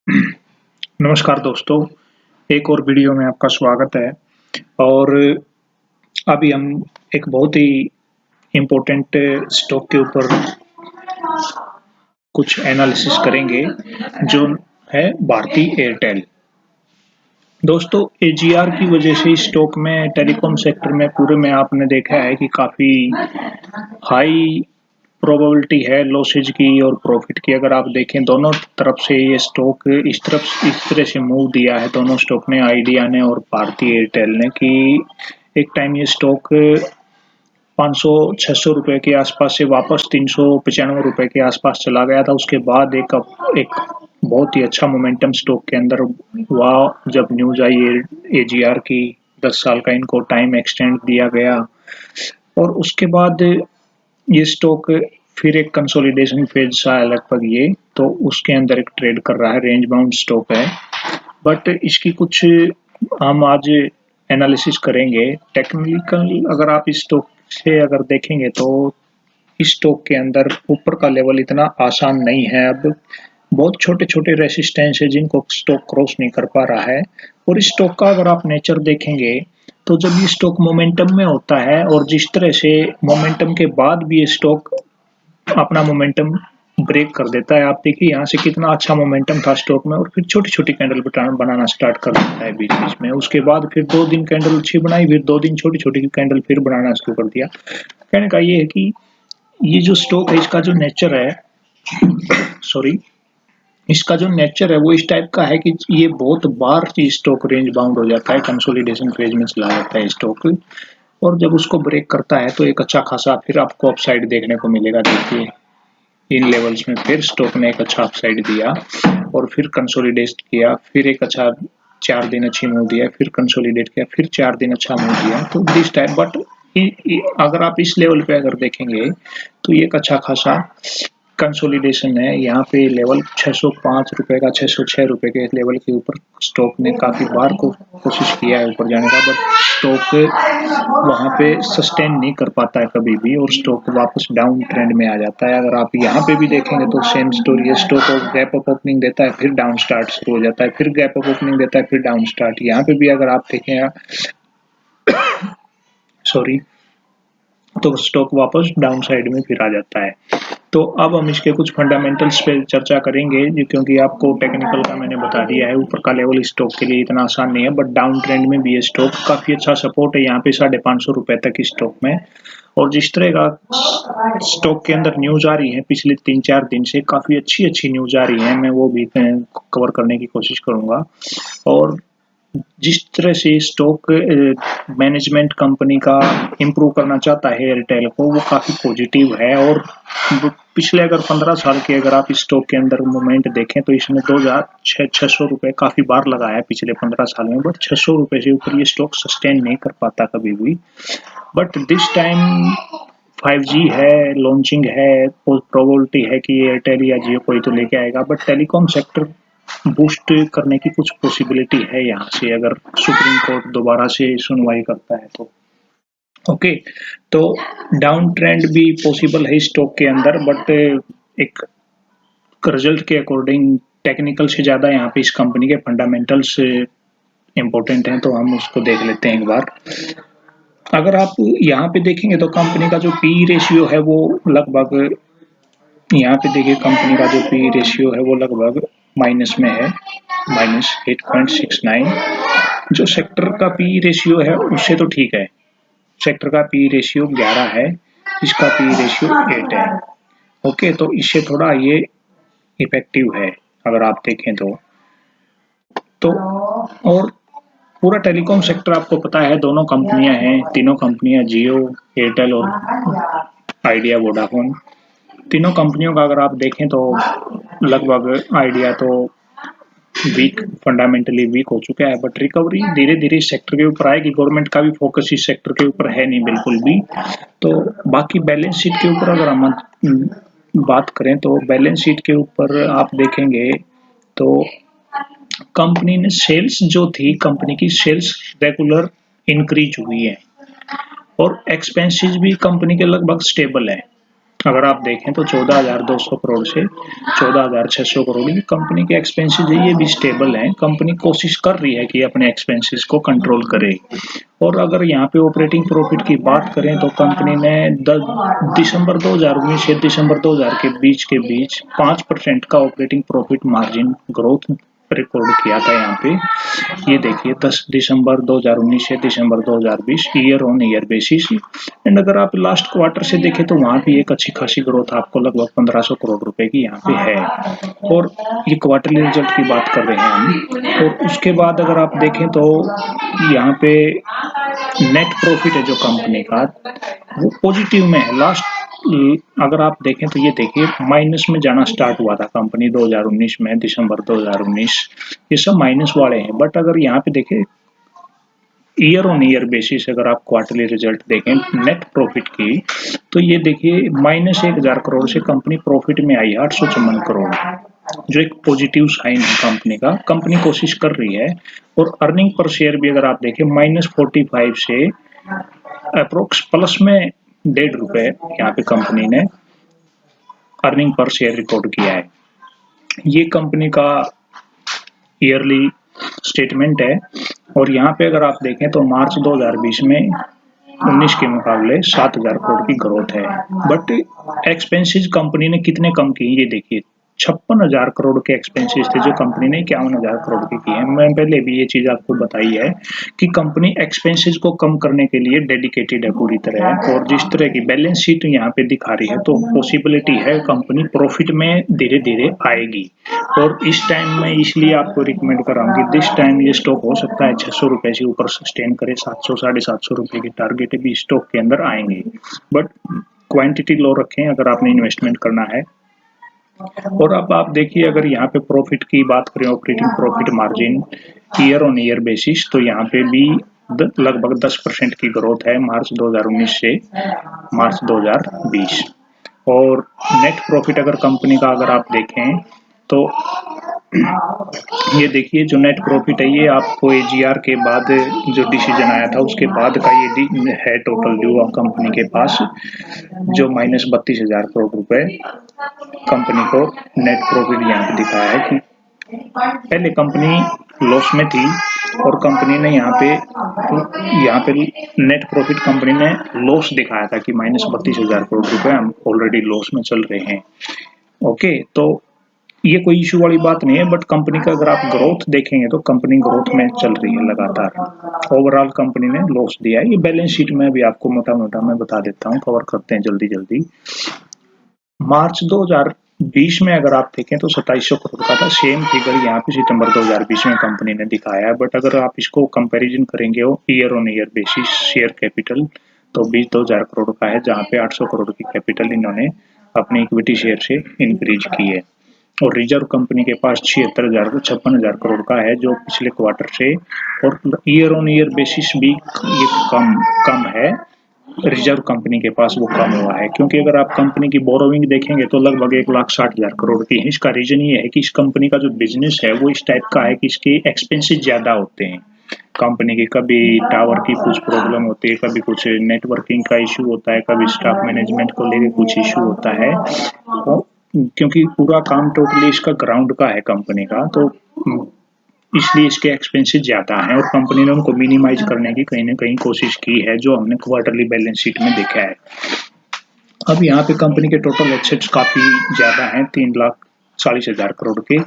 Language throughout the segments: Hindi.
नमस्कार दोस्तों, एक और वीडियो में आपका स्वागत है और अभी हम एक बहुत ही इम्पोर्टेंट स्टॉक के ऊपर कुछ एनालिसिस करेंगे, जो है भारती एयरटेल। दोस्तों, एजीआर की वजह से स्टॉक में टेलीकॉम सेक्टर में पूरे में आपने देखा है कि काफ़ी हाई प्रोबेबिलिटी है लॉसेज की और प्रॉफिट की। अगर आप देखें दोनों तरफ से ये स्टॉक इस तरह से मूव दिया है दोनों स्टॉक ने, आइडिया ने और भारती एयरटेल ने, कि एक टाइम ये स्टॉक 500-600 रुपए के आसपास से वापस 395 रुपए के आसपास चला गया था। उसके बाद एक बहुत ही अच्छा मोमेंटम स्टॉक के अंदर हुआ जब न्यूज आई एजीआर की 10 साल का इनको टाइम एक्सटेंड दिया गया और उसके बाद ये स्टॉक फिर एक कंसोलिडेशन फेज सा है लगभग ये, तो उसके अंदर एक ट्रेड कर रहा है, रेंज बाउंड स्टॉक है। बट इसकी कुछ हम आज एनालिसिस करेंगे टेक्निकल। अगर आप इस स्टॉक से अगर देखेंगे तो इस स्टॉक के अंदर ऊपर का लेवल इतना आसान नहीं है। अब बहुत छोटे छोटे रेसिस्टेंस है जिनको स्टॉक क्रॉस नहीं कर पा रहा है। और इस स्टॉक का अगर आप नेचर देखेंगे तो जब ये स्टॉक मोमेंटम में होता है और जिस तरह से मोमेंटम के बाद भी ये स्टॉक अपना मोमेंटम ब्रेक कर देता है, आप देखिए यहाँ से कितना अच्छा मोमेंटम था स्टॉक में और फिर छोटी छोटी कैंडल बनाना स्टार्ट कर देता है बीच बीच में। उसके बाद फिर 2 दिन कैंडल अच्छी बनाई, फिर 2 दिन छोटी छोटी कैंडल फिर बनाना शुरू कर दिया। कहने का ये है कि ये जो स्टॉक है इसका जो नेचर है सॉरी इसका जो नेचर है वो इस टाइप का है कि ये बहुत बार स्टॉक रेंज बाउंड हो जाता है, कंसोलिडेशन फेज में चला जाता है स्टॉक और जब उसको ब्रेक करता है तो एक अच्छा खासा फिर आपको अपसाइड देखने को मिलेगा। देखिए इन लेवल्स में फिर स्टॉक ने एक अच्छा अपसाइड दिया और फिर कंसोलिडेट किया, फिर एक अच्छा 4 दिन अच्छी मूव दिया, फिर कंसोलिडेट किया, फिर 4 दिन अच्छा मूव दिया। तो दिस टाइप बट अगर आप इस लेवल पे अगर देखेंगे तो ये एक अच्छा खासा कंसोलिडेशन है। यहाँ पे लेवल 605 रुपए का, 606 रुपए के लेवल के ऊपर स्टॉक ने काफी बार कोशिश किया है ऊपर जाने का, बट स्टॉक वहां पे सस्टेन नहीं कर पाता है कभी भी और स्टॉक वापस डाउन ट्रेंड में आ जाता है। अगर आप यहाँ पे भी देखेंगे तो सेम स्टोरी है, स्टॉक गैप अप ओपनिंग देता है, फिर डाउन स्टार्ट शुरू हो जाता है, फिर गैप अप ओपनिंग देता है, फिर डाउन स्टार्ट। यहाँ पे भी अगर आप देखें सॉरी तो स्टॉक वापस डाउन साइड में फिर आ जाता है। तो अब हम इसके कुछ फंडामेंटल्स पे चर्चा करेंगे, क्योंकि आपको टेक्निकल का मैंने बता दिया है, ऊपर का लेवल स्टॉक के लिए इतना आसान नहीं है, बट डाउन ट्रेंड में भी ये स्टॉक काफी अच्छा सपोर्ट है यहाँ पे 550 रुपए तक स्टॉक में। और जिस तरह का स्टॉक के अंदर न्यूज आ रही है पिछले 3-4 दिन से, काफी अच्छी अच्छी न्यूज आ रही है, मैं वो भी कवर करने की कोशिश करूंगा। और जिस तरह से स्टॉक मैनेजमेंट कंपनी का इम्प्रूव करना चाहता है एयरटेल को, वो काफ़ी पॉजिटिव है। और पिछले अगर 15 साल के अगर आप स्टॉक के अंदर मूवमेंट देखें तो इसमें 2600 रुपए काफ़ी बार लगाया है पिछले 15 साल में, बट 600 रुपए से ऊपर ये स्टॉक सस्टेन नहीं कर पाता कभी भी। बट दिस टाइम 5G है, लॉन्चिंग है, प्रोबेबिलिटी है कि एयरटेल या जियो कोई तो लेके आएगा, बट टेलीकॉम सेक्टर बूस्ट करने की कुछ पॉसिबिलिटी है यहाँ से, अगर सुप्रीम कोर्ट दोबारा से सुनवाई करता है तो। ओके, तो डाउन ट्रेंड भी पॉसिबल है स्टॉक के अंदर, बट एक रिजल्ट के अकॉर्डिंग टेक्निकल से ज़्यादा यहाँ पे इस कंपनी के फंडामेंटल्स इम्पोर्टेंट हैं, तो हम उसको देख लेते हैं एक बार। अगर आप यहाँ पे देखेंगे तो कंपनी का जो पी रेशियो है वो लगभग, यहाँ पे देखिए कंपनी का जो पी रेशियो है वो लगभग माइनस में है, -8.69। जो सेक्टर का पी रेशियो है उससे तो ठीक है, सेक्टर का पी रेशियो 11 है, इसका पी रेशियो 8 है। ओके, तो इससे थोड़ा ये इफेक्टिव है अगर आप देखें तो और पूरा टेलीकॉम सेक्टर आपको पता है, दोनों कंपनियां हैं, तीनों कंपनियां जियो, एयरटेल और आइडिया वोडाफोन। तीनों कंपनियों का अगर आप देखें तो लगभग आइडिया तो वीक, फंडामेंटली वीक हो चुका है, बट रिकवरी धीरे धीरे इस सेक्टर के ऊपर आएगी। गवर्नमेंट का भी फोकस इस सेक्टर के ऊपर है नहीं बिल्कुल भी। तो बाकी बैलेंस शीट के ऊपर अगर हम बात करें तो बैलेंस शीट के ऊपर आप देखेंगे तो कंपनी ने सेल्स जो थी, कंपनी की सेल्स रेगुलर इंक्रीज हुई है और एक्सपेंसेस भी कंपनी के लगभग स्टेबल है। अगर आप देखें तो 14,200 करोड़ से 14,600 करोड़ की कंपनी के एक्सपेंसेस है, ये भी स्टेबल हैं। कंपनी कोशिश कर रही है कि अपने एक्सपेंसेस को कंट्रोल करे। और अगर यहाँ पे ऑपरेटिंग प्रॉफिट की बात करें तो कंपनी ने दिसंबर 2019 से दिसंबर 2000 के बीच 5% का operating profit margin growth record किया था यहाँ पे। ये देखिए 10 दिसंबर 2019 से दिसंबर 2020 year on year basis. And अगर आप लास्ट क्वार्टर से देखें तो वहाँ भी एक अच्छी खासी ग्रोथ आपको लगभग 1500 करोड़ रुपए की यहाँ पे है। और ये क्वार्टरली रिजल्ट की बात कर रहे हैं हम। और उसके बाद अगर आप देखें तो यहाँ पे नेट प्रॉफिट है जो कंपनी का वो पॉजिटिव में है। लास्ट अगर आप देखें तो ये देखिए माइनस में जाना स्टार्ट हुआ था कंपनी 2019 में, दिसंबर 2019 ये सब माइनस वाले हैं। बट अगर यहाँ पे देखें ईयर ऑन ईयर बेसिस अगर आप क्वार्टरली रिजल्ट देखें नेट प्रॉफिट की तो ये देखिए -1000 करोड़ से कंपनी प्रॉफिट में आई 854 करोड़, जो एक पॉजिटिव साइन है कंपनी का। कंपनी कोशिश कर रही है। और अर्निंग पर शेयर भी अगर आप देखें -45 से अप्रोक्स प्लस में ₹1.5 यहाँ पे कंपनी ने अर्निंग पर शेयर रिकॉर्ड किया है। ये कंपनी का ईयरली स्टेटमेंट है। और यहाँ पे अगर आप देखें तो मार्च 2020 में 19 के मुकाबले 7,000 करोड़ की ग्रोथ है। बट एक्सपेंसेस कंपनी ने कितने कम किए ये देखिए 56,000 करोड़ के एक्सपेंसेस थे जो कंपनी ने 51,000 करोड़ के किए हैं। मैं पहले भी ये चीज आपको बताई है कि कंपनी एक्सपेंसेस को कम करने के लिए डेडिकेटेड है पूरी तरह। और जिस तरह की बैलेंस शीट यहाँ पे दिखा रही है तो पॉसिबिलिटी है कंपनी प्रॉफिट में धीरे धीरे आएगी। और इस टाइम में इसलिए आपको रिकमेंड कराऊंगी, दिस टाइम ये स्टॉक हो सकता है 600 रुपए से ऊपर सस्टेन करे, 700 750 रुपए के टारगेट भी स्टॉक के अंदर आएंगे। बट क्वांटिटी लो रखें अगर आपने इन्वेस्टमेंट करना है। और अब आप देखिए अगर यहाँ पे प्रॉफिट की बात करें operating profit margin year on year basis तो यहाँ पे भी लगभग 10% की ग्रोथ है मार्च 2019 से मार्च 2020। और नेट प्रॉफिट अगर कंपनी का अगर आप देखें तो ये देखिए जो नेट प्रॉफिट है ये आपको एजीआर के बाद जो डिसीजन आया था उसके बाद का ये है टोटल ड्यू कंपनी के पास, जो -32,000 करोड़ रुपए कंपनी को नेट प्रॉफिट यहाँ पे दिखाया है कि पहले कंपनी लॉस में थी। और कंपनी ने यहाँ पे नेट प्रॉफिट कंपनी ने लॉस दिखाया था कि -32,000 करोड़ रुपए हम ऑलरेडी लॉस में चल रहे हैं। ओके, तो ये कोई इशू वाली बात नहीं है। बट कंपनी का अगर आप ग्रोथ देखेंगे तो कंपनी ग्रोथ में चल रही है लगातार। ओवरऑल कंपनी ने लॉस दिया है। ये बैलेंस शीट में भी आपको मोटा मोटा मैं बता देता हूँ, कवर करते हैं जल्दी जल्दी। मार्च 2020 में अगर आप देखें तो 2700 करोड़ का था। सेम फिगर यहाँ पे सितंबर 2020 में कंपनी ने दिखाया है। बट अगर आप इसको कंपैरिजन करेंगे वो year on year basis share capital तो 22,000 करोड़ का है, जहाँ पे 800 करोड़ की कैपिटल इन्होंने अपनी इक्विटी शेयर से इंक्रीज की है। और रिजर्व कंपनी के पास 56,000 करोड़ का है जो पिछले क्वार्टर से और ईयर ऑन ईयर बेसिस भी ये कम है। रिजर्व कंपनी के पास वो कम हुआ है क्योंकि अगर आप कंपनी की बोरोविंग देखेंगे तो लगभग 1,60,000 करोड़ की है। इसका रीजन ये है कि इस कंपनी का जो बिजनेस है वो इस टाइप का है कि इसके एक्सपेंसेस ज्यादा होते हैं। कंपनी की कभी टावर की कुछ प्रॉब्लम होती है, कभी कुछ नेटवर्किंग का इशू होता है, कभी स्टाफ मैनेजमेंट को लेकर कुछ इशू होता है। क्योंकि पूरा काम टोटली इसका ग्राउंड का है कंपनी का, तो इसलिए इसके एक्सपेंसेस ज़्यादा हैं और कंपनी ने उनको मिनिमाइज करने की कहीं ना कहीं कोशिश की है, जो हमने क्वार्टरली बैलेंस शीट में देखा है। अब यहाँ पे कंपनी के टोटल एसेट्स काफ़ी ज़्यादा हैं, 3,40,000 करोड़ के।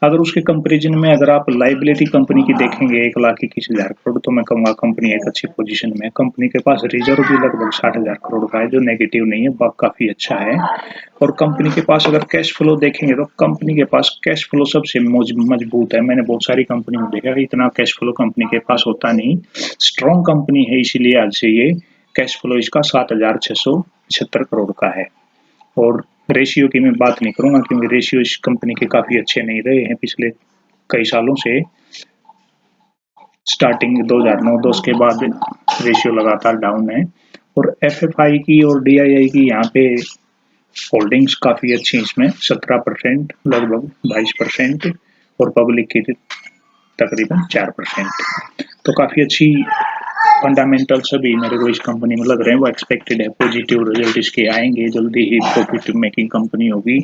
अगर उसके कंपैरिजन में अगर आप लाइबिलिटी कंपनी की देखेंगे 1,21,000 करोड़, तो मैं कहूँगा कंपनी एक अच्छी पोजीशन में है। कंपनी के पास रिजर्व भी लगभग 60,000 करोड़ का है, जो नेगेटिव नहीं है, काफ़ी अच्छा है। और कंपनी के पास अगर कैश फ्लो देखेंगे तो कंपनी के पास कैश फ्लो सबसे मजबूत है। मैंने बहुत सारी कंपनी में देखा इतना कैश फ्लो कंपनी के पास होता नहीं। स्ट्रॉन्ग कंपनी है, इसीलिए आज से ये कैश फ्लो इसका 7,676 करोड़ का है। और रेशियो की मैं बात नहीं करूंगा क्योंकि रेशियो इस कंपनी के काफी अच्छे नहीं रहे हैं पिछले कई सालों से। स्टार्टिंग 2009-10 के बाद रेशियो लगातार डाउन है। और एफएफआई की और डीआईआई की यहाँ पे होल्डिंग्स काफी अच्छी, इसमें 17% लगभग 22% और पब्लिक की तकरीबन 4%। तो काफी अच्छी फंडामेंटल सभी मेरे को इस कंपनी में लग रहे हैं वो एक्सपेक्टेड है, पॉजिटिव रिजल्ट इसके आएंगे, जल्दी ही प्रॉफिट मेकिंग कंपनी होगी